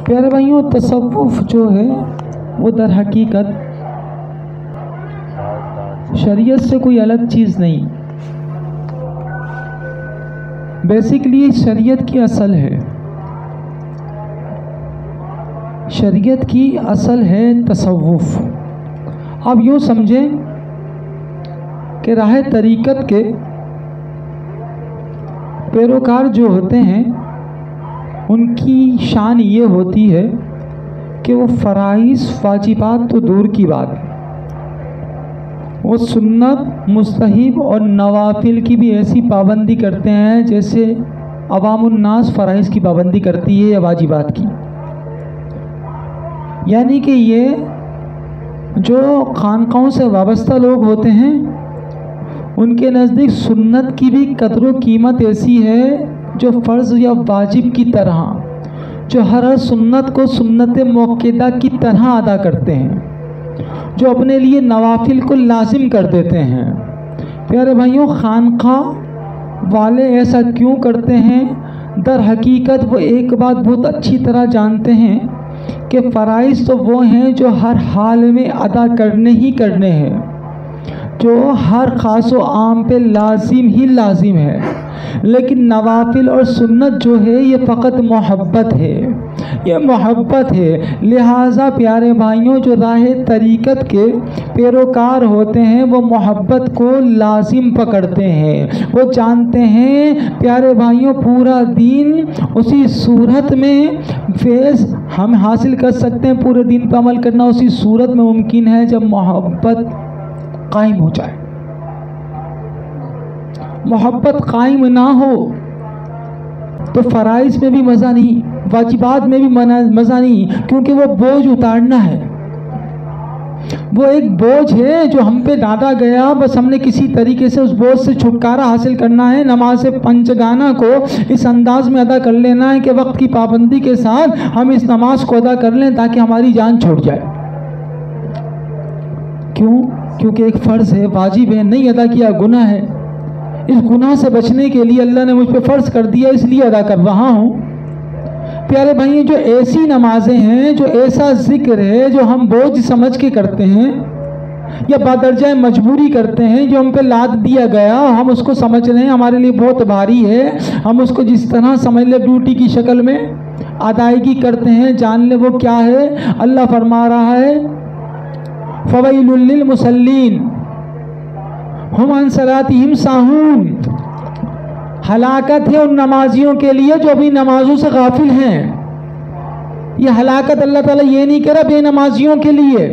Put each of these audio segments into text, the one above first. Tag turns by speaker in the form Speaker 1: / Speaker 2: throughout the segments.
Speaker 1: پیارے بھائیوں، تصوف جو ہے وہ در حقیقت شریعت سے کوئی الگ چیز نہیں، بیسیکلی شریعت کی اصل ہے، شریعت کی اصل ہے تصوف۔ اب یوں سمجھیں کہ راہ طریقت کے پیروکار جو ہوتے ہیں ان کی شان یہ ہوتی ہے کہ وہ فرائض واجبات تو دور کی بات، وہ سنت مستحب اور نوافل کی بھی ایسی پابندی کرتے ہیں جیسے عوام الناس فرائض کی پابندی کرتی ہے یا واجبات کی۔ یعنی کہ یہ جو خانقاہوں سے وابستہ لوگ ہوتے ہیں ان کے نزدیک سنت کی بھی قدر و قیمت ایسی ہے جو فرض یا واجب کی طرح، جو ہر سنت کو سنت موقدہ کی طرح ادا کرتے ہیں، جو اپنے لیے نوافل کو لازم کر دیتے ہیں۔ پیارے بھائیوں، خانقاہ والے ایسا کیوں کرتے ہیں؟ در حقیقت وہ ایک بات بہت اچھی طرح جانتے ہیں کہ فرائض تو وہ ہیں جو ہر حال میں ادا کرنے ہی کرنے ہیں، جو ہر خاص و عام پہ لازم ہی لازم ہے، لیکن نوافل اور سنت جو ہے یہ فقط محبت ہے، یہ محبت ہے۔ لہٰذا پیارے بھائیوں، جو راہ طریقت کے پیروکار ہوتے ہیں وہ محبت کو لازم پکڑتے ہیں، وہ جانتے ہیں پیارے بھائیوں پورا دین اسی صورت میں فیض ہم حاصل کر سکتے ہیں، پورے دین پر عمل کرنا اسی صورت میں ممکن ہے جب محبت قائم ہو جائے۔ محبت قائم نہ ہو تو فرائض میں بھی مزہ نہیں، واجبات میں بھی مزہ نہیں، کیونکہ وہ بوجھ اتارنا ہے، وہ ایک بوجھ ہے جو ہم پہ ڈالا گیا، بس ہم نے کسی طریقے سے اس بوجھ سے چھٹکارا حاصل کرنا ہے۔ نماز پنجگانہ کو اس انداز میں ادا کر لینا ہے کہ وقت کی پابندی کے ساتھ ہم اس نماز کو ادا کر لیں تاکہ ہماری جان چھوٹ جائے۔ کیوں؟ کیونکہ ایک فرض ہے، واجب ہے، نہیں ادا کیا گناہ ہے، اس گناہ سے بچنے کے لیے اللہ نے مجھ پہ فرض کر دیا، اس لیے ادا کر رہا ہوں۔ پیارے بھائی، جو ایسی نمازیں ہیں، جو ایسا ذکر ہے جو ہم بوجھ سمجھ کے کرتے ہیں یا بادرجہ مجبوری کرتے ہیں، جو ہم پہ لاد دیا گیا، ہم اس کو سمجھ رہے ہیں ہمارے لیے بہت بھاری ہے، ہم اس کو جس طرح سمجھ لے ڈیوٹی کی شکل میں ادائیگی کرتے ہیں، جان لے وہ کیا ہے۔ اللہ فرما رہا ہے فویل للمصلین ہم عن صلاتہم ساہون، ہلاکت ہے ان نمازیوں کے لیے جو ابھی نمازوں سے غافل ہیں۔ یہ ہلاکت اللہ تعالیٰ یہ نہیں کہہ رہا بے نمازیوں کے لیے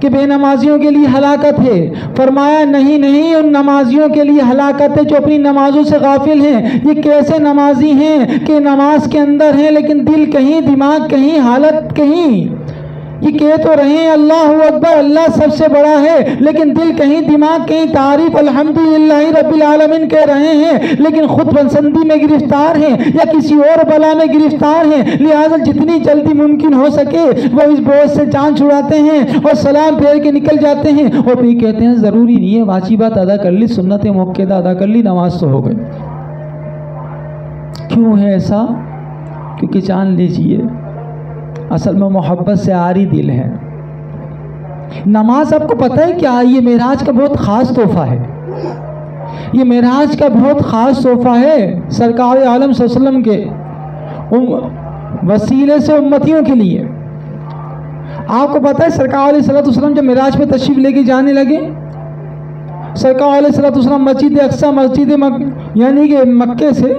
Speaker 1: کہ بے نمازیوں کے لیے ہلاکت ہے، فرمایا نہیں، ان نمازیوں کے لیے ہلاکت ہے جو اپنی نمازوں سے غافل ہیں۔ یہ کیسے نمازی ہیں کہ نماز کے اندر ہیں لیکن دل کہیں، دماغ کہیں، حالت کہیں، یہ کہہ تو رہے ہیں اللہ اکبر، اللہ سب سے بڑا ہے، لیکن دل کہیں، دماغ کہیں، تعریف الحمدللہ رب العالمین کہہ رہے ہیں، لیکن خود پسندی میں گرفتار ہیں یا کسی اور بلا میں گرفتار ہیں۔ لہٰذا جتنی جلدی ممکن ہو سکے وہ اس بوجھ سے جان چھڑاتے ہیں اور سلام پھیر کے نکل جاتے ہیں، اور پھر کہتے ہیں ضروری نہیں ہے، واجبات ادا کر لی، سنت موقدہ ادا کر لی، نماز تو ہو گئی۔ کیوں ہے ایسا؟ کیونکہ جان لیجئے اصل میں محبت سے عاری دل ہے۔ نماز آپ کو پتہ ہے کیا؟ یہ معراج کا بہت خاص تحفہ ہے، یہ معراج کا بہت خاص تحفہ ہے سرکار عالم صلی اللہ علیہ وسلم کے وسیلے سے امتیوں کے لیے۔ آپ کو پتہ ہے سرکار علیہ السلام جب معراج پہ تشریف لے کے جانے لگے، سرکار علیہ السلام مسجد اقصی یعنی کہ مکے سے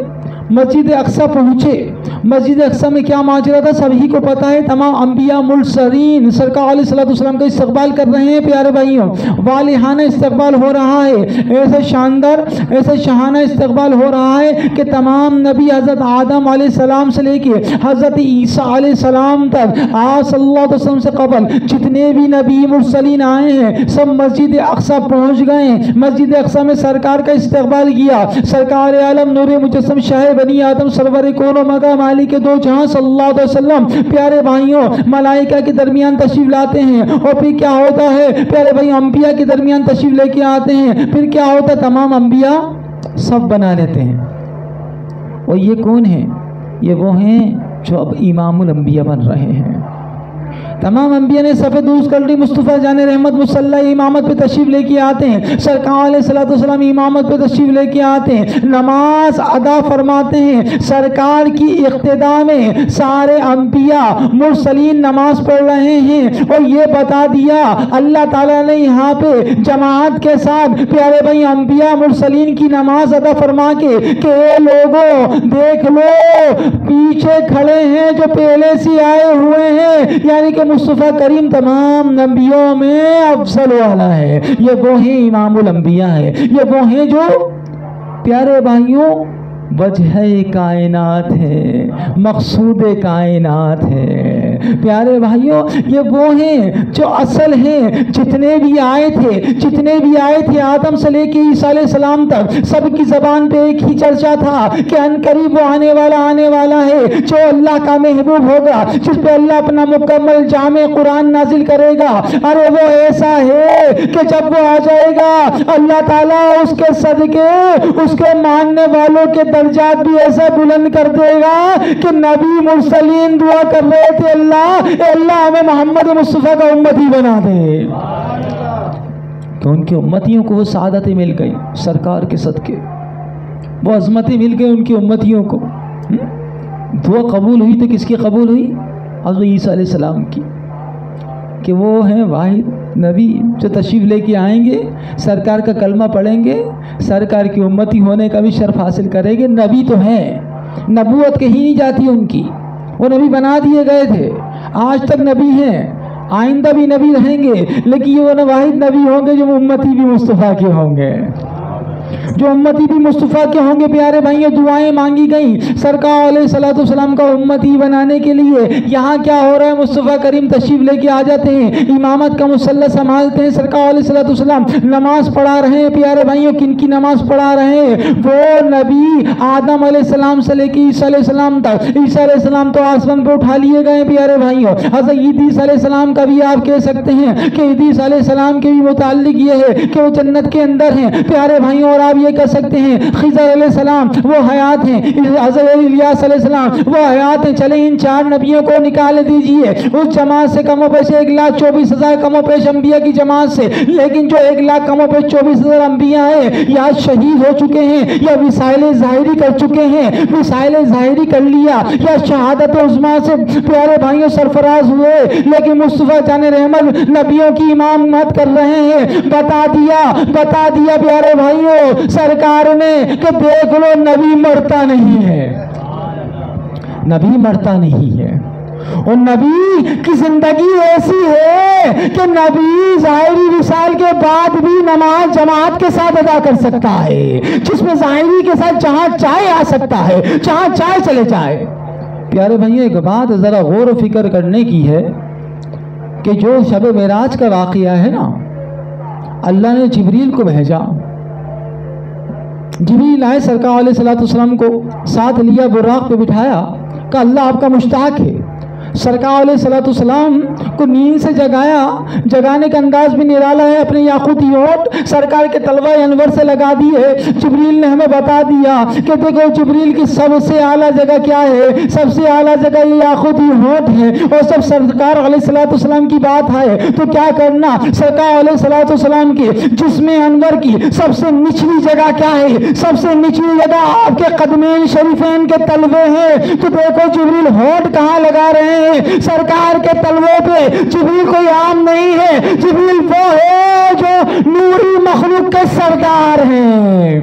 Speaker 1: مسجد اقصی پہنچے۔ مسجد اقصی میں کیا ماجرا تھا سبھی کو پتہ ہے، تمام انبیاء مرسلین سرکار علیہ السلام کا استقبال کر رہے ہیں۔ پیارے بھائیوں، والہانہ استقبال ہو رہا ہے، ایسا شاندار، ایسا شاہانہ استقبال ہو رہا ہے کہ تمام نبی حضرت آدم علیہ السلام سے لے کے حضرت عیسیٰ علیہ السلام تک، آپ صلی اللہ علیہ وسلم سے قبل جتنے بھی نبی مرسلین آئے ہیں سب مسجد اقصی پہنچ گئے۔ مسجد اقصی میں سرکار کا استقبال کیا۔ سرکار عالم نور مجسم شاہ بنی آدم سرور کون و مقام عالی کے دو جہاں صلی اللہ علیہ وسلم پیارے بھائیوں ملائکہ کے درمیان تشریف لاتے ہیں، اور پھر کیا ہوتا ہے پیارے بھائیوں، انبیاء کے درمیان تشریف لے کے آتے ہیں، پھر کیا ہوتا ہے تمام انبیاء صف بنا لیتے ہیں۔ اور یہ کون ہیں؟ یہ وہ ہیں جو اب امام الانبیاء بن رہے ہیں۔ تمام انبیاء نے صف دوست کر لی، مصطفیٰ جان رحمت مصلی امامت پہ تشریف لے کے آتے ہیں، سرکار علیہ السلام امامت پہ تشریف لے کے آتے ہیں، نماز ادا فرماتے ہیں۔ سرکار کی اقتدا میں سارے انبیاء مرسلین نماز پڑھ رہے ہیں، اور یہ بتا دیا اللہ تعالیٰ نے یہاں پہ جماعت کے ساتھ پیارے بھائی انبیاء مرسلین کی نماز ادا فرما کے کہ اے لوگوں دیکھ لو پیچھے کھڑے ہیں جو پہلے سے آئے ہوئے ہیں، یعنی کہ مصطفیٰ کریم تمام نبیوں میں افضل والا ہے، یہ وہ ہیں امام الانبیاء ہے، یہ وہ ہیں جو پیارے بھائیوں وجہ کائنات ہے، مقصود کائنات ہے۔ پیارے بھائیوں یہ وہ ہیں جو اصل ہیں، جتنے بھی آئے تھے آدم سے لے کے عیسیٰ علیہ السلام تک سب کی زبان پہ ایک ہی چرچا تھا کہ ان قریب وہ آنے والا ہے جو اللہ کا محبوب ہوگا، جس پہ اللہ اپنا مکمل جامع قرآن نازل کرے گا۔ ارے وہ ایسا ہے کہ جب وہ آ جائے گا اللہ تعالیٰ اس کے صدقے اس کے ماننے والوں کے درجات بھی ایسا بلند کر دے گا کہ نبی مرسلین دعا کر رہے تھے اللہ ہمیں محمد مصطفیٰ کا امتی بنا دے، کہ ان کے امتیوں کو وہ سعادتیں مل گئی سرکار کے صدقے، وہ عظمتیں مل گئی ان کی امتیوں کو۔ دعا قبول ہوئی تو کس کی قبول ہوئی؟ حضرت عیسیٰ علیہ السلام کی، کہ وہ ہیں واحد نبی جو تشریف لے کے آئیں گے، سرکار کا کلمہ پڑھیں گے، سرکار کی امتی ہونے کا بھی شرف حاصل کریں گے۔ نبی تو ہیں، نبوت کہیں نہیں جاتی ان کی، وہ نبی بنا دیے گئے تھے، آج تک نبی ہیں، آئندہ بھی نبی رہیں گے، لیکن یہ وہ واحد نبی ہوں گے جو امتی بھی مصطفیٰ کے ہوں گے، جو امتی بھی مصطفیٰ کے ہوں گے۔ پیارے بھائیوں دعائیں مانگی گئیں سرکار علیہ السلام کا امتی بنانے کے لیے۔ یہاں کیا ہو رہا ہے؟ مصطفیٰ کریم تشریف لے کے آ جاتے ہیں، امامت کا مسلح سنبھالتے ہیں، سرکار علیہ السلام نماز پڑھا رہے ہیں۔ پیارے بھائیوں کن کی نماز پڑھا رہے ہیں؟ وہ نبی آدم علیہ السلام سے لے کے عیسیٰ علیہ السلام تک، عیسیٰ علیہ السلام تو آسمان پہ اٹھا لیے گئے پیارے بھائیوں۔ حضرت ادریس علیہ السلام کا بھی آپ کہہ سکتے ہیں کہ ادریس علیہ السلام کے بھی متعلق یہ ہے کہ وہ جنت کے اندر ہیں پیارے بھائیوں، اور آپ یہ کہہ سکتے ہیں خضر علیہ السلام وہ حیات ہیں، حضرت الیاس علیہ السلام وہ حیات ہیں۔ چلیں ان چار نبیوں کو نکال دیجئے اس جماعت سے، کم و بیش 1,24,000 کم و بیش انبیاء کی جماعت سے، لیکن جو 1,00,000 کم و بیش 24,000 انبیاء ہیں یا شہید ہو چکے ہیں یا وسائل ظاہری کر چکے ہیں، وسائل ظاہری کر لیا یا شہادت عظمیٰ سے پیارے بھائیوں سرفراز ہوئے، لیکن مصطفیٰ جان رحمت نبیوں کی امامت کر رہے ہیں۔ بتا دیا پیارے بھائیوں سرکار نے کہ دیکھ لو نبی مرتا نہیں ہے، نبی مرتا نہیں ہے، اور نبی کی زندگی ایسی ہے کہ نبی ظاہری وصال کے بعد بھی نماز جماعت کے ساتھ ادا کر سکتا ہے، جس میں ظاہری کے ساتھ جہاں چاہے آ سکتا ہے، جہاں چاہے چلے جائے۔ پیارے بھائیوں ایک بات ذرا غور و فکر کرنے کی ہے کہ جو شب معراج کا واقعہ ہے نا، اللہ نے جبریل کو بھیجا، جبریل آئے سرکار علیہ السلام کو ساتھ لیا، براق پہ بٹھایا، کہ اللہ آپ کا مشتاق ہے۔ سرکار علیہ السلام کو نیند سے جگانے کا انداز بھی نرالا ہے، اپنے یاقوتی ہونٹ سرکار کے طلبہ انور سے لگا دیے۔ جبریل نے ہمیں بتا دیا کہ دیکھو جبریل کی سب سے اعلیٰ جگہ کیا ہے؟ سب سے اعلیٰ جگہ یہ یاقوتی ہونٹ ہے، اور سب سرکار علیہ السلام کی بات ہے تو کیا کرنا؟ سرکار علیہ السلام کے جسم انور کی سب سے نچلی جگہ کیا ہے؟ سب سے نچلی جگہ آپ کے قدمین شریفین کے تلوے ہیں۔ تو دیکھو جبریل ہونٹ کہاں لگا رہے ہیں؟ سرکار کے تلوے پہ۔ جبریل کوئی عام نہیں ہے، جبریل وہ ہے جو نوری مخلوق کے سردار ہیں،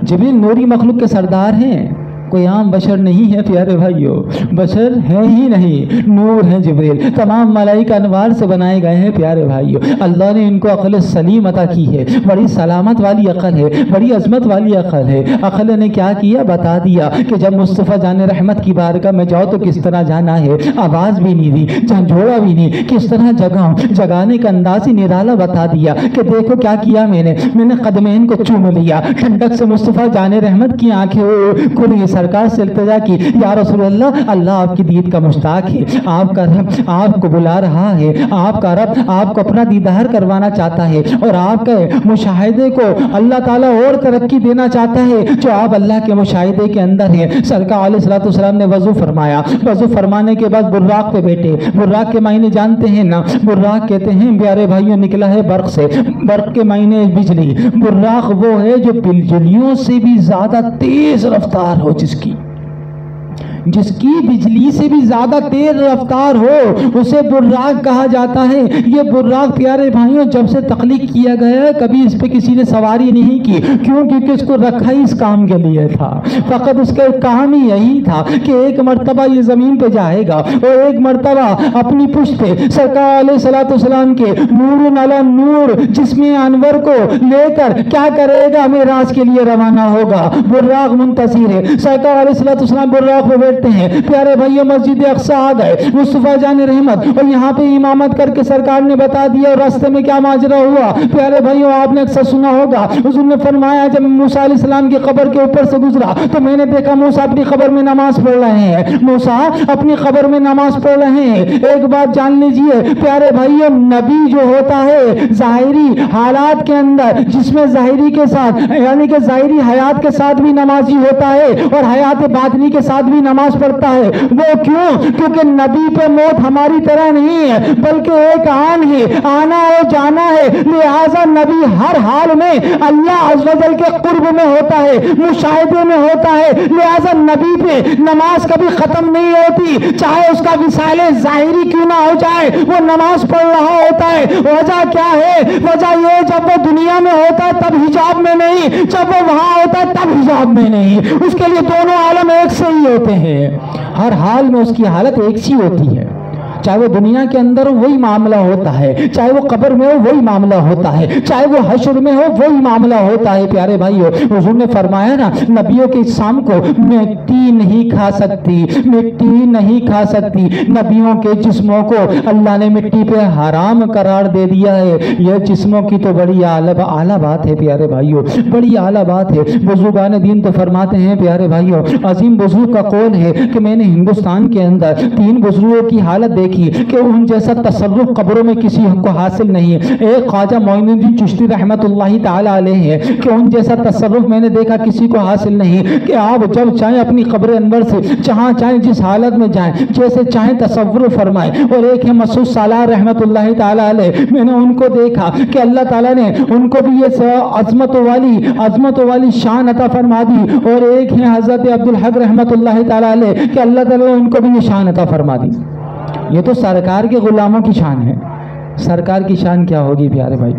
Speaker 1: جبریل نوری مخلوق کے سردار ہیں، کوئی عام بشر نہیں ہے پیارے بھائیوں، بشر ہے ہی نہیں، نور ہیں جبریل، تمام ملائکہ انوار سے بنائے گئے ہیں پیارے بھائیوں۔ اللہ نے ان کو عقل سلیم عطا کی ہے، بڑی سلامت والی عقل ہے، بڑی عظمت والی عقل ہے۔ عقل نے کیا کیا؟ بتا دیا کہ جب مصطفیٰ جان رحمت کی بارگاہ میں جاؤ تو کس طرح جانا ہے، آواز بھی نہیں دی، جھنجھوڑا بھی نہیں، کس طرح جگاؤں، جگانے کا انداز ہی نرالا بتا دیا کہ دیکھو کیا کیا میں نے قدمین کو چوم لیا، ٹھنڈک سے مصطفیٰ جان رحمت کی آنکھیں کھلی، سرکار سے التجا کی، یا رسول اللہ، اللہ آپ کی دید کا مشتاق ہے، آپ کا رب آپ کو بلا رہا ہے، آپ کا رب آپ کو اپنا دیدار کروانا چاہتا ہے، اور آپ کے مشاہدے کو اللہ تعالیٰ اور ترقی دینا چاہتا ہے جو آپ اللہ کے مشاہدے کے اندر ہیں۔ سرکار علیہ السلام نے وضو فرمایا، وضو فرمانے کے بعد براق پہ بیٹھے۔ براق کے معنی جانتے ہیں نا؟ براق کہتے ہیں پیارے بھائیوں نکلا ہے برق سے، برق کے معنی بجلی۔ براق وہ ہے جو بجلیوں سے بھی زیادہ تیز رفتار ہو، جس کی بجلی سے بھی زیادہ تیز رفتار ہو، اسے براق کہا جاتا ہے۔ یہ براق پیارے بھائیوں جب سے تخلیق کیا گیا ہے کبھی اس پہ کسی نے سواری نہیں کی، کیوں؟ کیونکہ اس کو رکھا ہی اس کام کے لیے تھا، فقط اس کا کام ہی یہی تھا کہ ایک مرتبہ یہ زمین پہ جائے گا اور ایک مرتبہ اپنی پشت پہ سرکار علیہ السلام کے نور علی نور جسم انور کو لے کر کیا کرے گا؟ معراج کے لیے روانہ ہوگا۔ براق منتصر ہے، سرکار علیہ السلام براق پہ ہیں۔ پیارے بھائیوں مسجد اقصی آ گئے، مصطفیٰ جان رحمت، اور یہاں پہ امامت کر کے سرکار نے بتا دیا اور راستے میں کیا ماجرا ہوا۔ پیارے بھائیوں آپ نے اکثر سنا ہوگا، حضور نے فرمایا جب موسیٰ علیہ السلام کی قبر کے اوپر سے گزرا تو میں نے دیکھا موسیٰ اپنی قبر میں نماز پڑھ رہے ہیں، موسیٰ اپنی قبر میں نماز پڑھ رہے ہیں۔ ایک بات جان لیجئے پیارے بھائیوں، نبی جو ہوتا ہے ظاہری حالات کے اندر جس میں ظاہری کے ساتھ یعنی کہ ظاہری حیات کے ساتھ بھی نمازی ہوتا ہے اور حیات باطنی کے ساتھ بھی نماز پڑھتا ہے۔ وہ کیوں؟ کیونکہ نبی پہ موت ہماری طرح نہیں ہے بلکہ ایک آن ہے، آنا اور جانا ہے، لہذا نبی ہر حال میں اللہ عز و جل کے قرب میں ہوتا ہے، مشاہدے میں ہوتا ہے، لہذا نبی پہ نماز کبھی ختم نہیں ہوتی، چاہے اس کا وصال ظاہری کیوں نہ ہو جائے وہ نماز پڑھ رہا ہوتا ہے۔ وجہ کیا ہے؟ وجہ یہ جب وہ دنیا میں ہوتا ہے تب حجاب میں نہیں، جب وہ وہاں ہوتا ہے تب حجاب میں نہیں، اس کے لیے دونوں عالم ایک سے ہی ہوتے ہیں، ہر حال میں اس کی حالت ایک سی ہوتی ہے، چاہے وہ دنیا کے اندر وہی معاملہ ہوتا ہے، چاہے وہ قبر میں ہو وہی معاملہ ہوتا ہے، چاہے وہ حشر میں ہو وہی معاملہ ہوتا ہے۔ پیارے بھائیو حضور نے فرمایا نا نبیوں کے شام کو مٹی نہیں کھا سکتی، مٹی نہیں کھا سکتی، نبیوں کے جسموں کو اللہ نے مٹی پہ حرام قرار دے دیا ہے۔ یہ جسموں کی تو بڑی اعلیٰ بات ہے پیارے بھائیو، بڑی اعلیٰ بات ہے۔ بزرگان دین تو فرماتے ہیں پیارے بھائیو، عظیم بزرگ کا قول ہے کہ میں نے ہندوستان کے اندر 3 بزرگوں کی حالت دیکھی کہ ان جیسا تصرف قبروں میں کسی کو حاصل نہیں ہے۔ ایک خواجہ معین الدین چشتی رحمت اللہ تعالی علیہ ہے کہ ان جیسا تصرف میں نے دیکھا کسی کو حاصل نہیں کہ آپ جب چاہیں اپنی قبر انور سے جہاں چاہیں جس حالت میں جائیں جیسے چاہیں تصور فرمائیں۔ اور ایک ہے مسعود صالح رحمت اللہ تعالی علیہ، میں نے ان کو دیکھا کہ اللہ تعالیٰ نے ان کو بھی یہ عظمت والی شان عطا فرما دی، اور ایک ہے حضرت عبدالحق رحمت اللہ تعالی علیہ کہ اللہ تعالیٰ نے ان کو بھی یہ شان عطا فرما دی۔ یہ تو سرکار کے غلاموں کی شان ہے، سرکار کی شان کیا ہوگی پیارے بھائی؟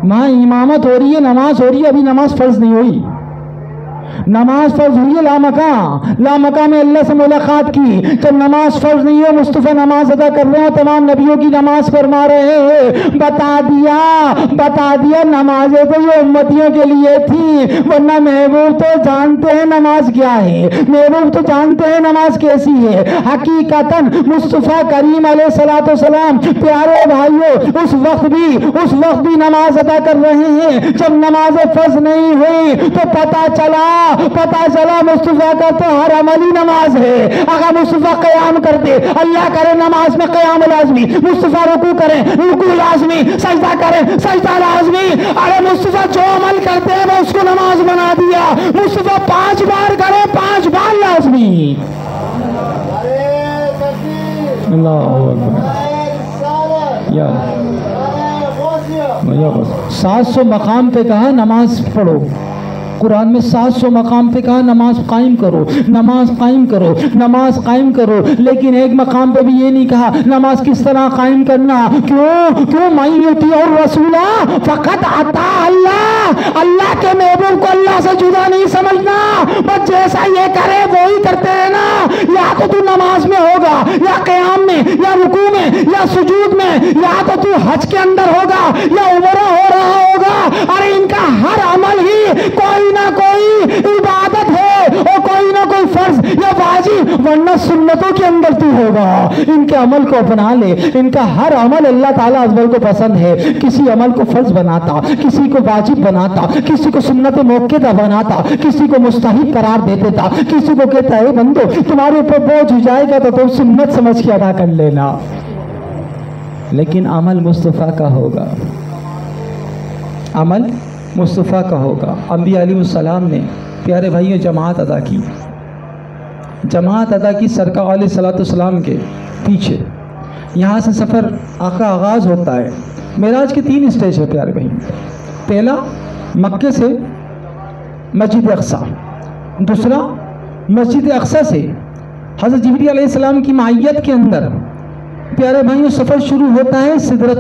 Speaker 1: وہاں امامت ہو رہی ہے، نماز ہو رہی ہے، ابھی نماز فرض نہیں ہوئی، نماز فرض ہوئی ہے لامکان میں اللہ سے ملاقات کی، جب نماز فرض نہیں ہے مصطفیٰ نماز ادا کر رہے ہیں، تمام نبیوں کی نماز فرما رہے ہیں۔ بتا دیا نمازیں تو یہ امتیوں کے لیے تھی، ورنہ محبوب تو جانتے ہیں نماز کیا ہے، محبوب تو جانتے ہیں نماز کیسی ہے۔ حقیقتاً مصطفیٰ کریم علیہ السلام پیارے بھائیوں اس وقت بھی نماز ادا کر رہے ہیں جب نماز فرض نہیں ہوئی، تو پتہ چلا مصطفیٰ کا تو ہر عملی نماز ہے۔ اگر مصطفیٰ قیام کرتے، اللہ کرے نماز میں قیام لازمی، مصطفیٰ رکوع کریں رکوع لازمی، سجدہ کریں سجدہ لازمی، ارے مصطفیٰ جو عمل کرتے ہیں وہ اس کو نماز بنا دیا، مصطفیٰ 5 بار کرے 5 بار لازمی۔ اللہ اکبر، 700 مقام پہ کہا نماز پڑھو، قرآن میں 700 مقام پہ کہا نماز قائم کرو، لیکن ایک مقام پہ بھی یہ نہیں کہا نماز کس طرح قائم کرنا۔ کیوں من یطیع الرسول فقط اطاع اللہ کے محبوب کو اللہ سے جدا نہیں سمجھنا، بس جیسا یہ کرے وہی کرتے رہنا، یا تو تو نماز میں ہوگا یا قیام میں یا رکوع میں یا سجود میں، یا تو حج کے اندر ہوگا یا عمرہ ہو رہا ہوگا، ارے ان کا ہر عمل ہی کوئی نہ کوئی عبادت ہے، اور کوئی نہ کوئی فرض یا واجب ورنہ سنتوں کے اندر تو ہوگا. ان کے عمل کو اپنا لے. ان کا ہر عمل اللہ تعالیٰ ازول کو پسند ہے. کسی عمل کو فرض بناتا, کسی کو واجب بناتا, کسی کو سنت موقعہ بناتا, کسی کو مستحب قرار دیتے تھا, کسی کو کہتا ہے بندو تمہارے اوپر بوجھ ہو جائے گا تو تم سنت سمجھ کے ادا کر لینا. لیکن عمل مصطفیٰ کا ہوگا, عمل مصطفیٰ کا ہوگا. انبیاء علیہ السلام نے پیارے بھائیوں جماعت ادا کی, جماعت ادا کی سرکار علیہ السلام کے پیچھے. یہاں سے سفر کا آغاز ہوتا ہے. معراج کے 3 اسٹیج ہے پیارے بھائی. پہلا مکے سے مسجد اقصیٰ, دوسرا مسجد اقصیٰ سے حضرت جبریل علیہ السلام کی معیت کے اندر پیارے بھائیوں سفر شروع ہوتا ہے سدرۃ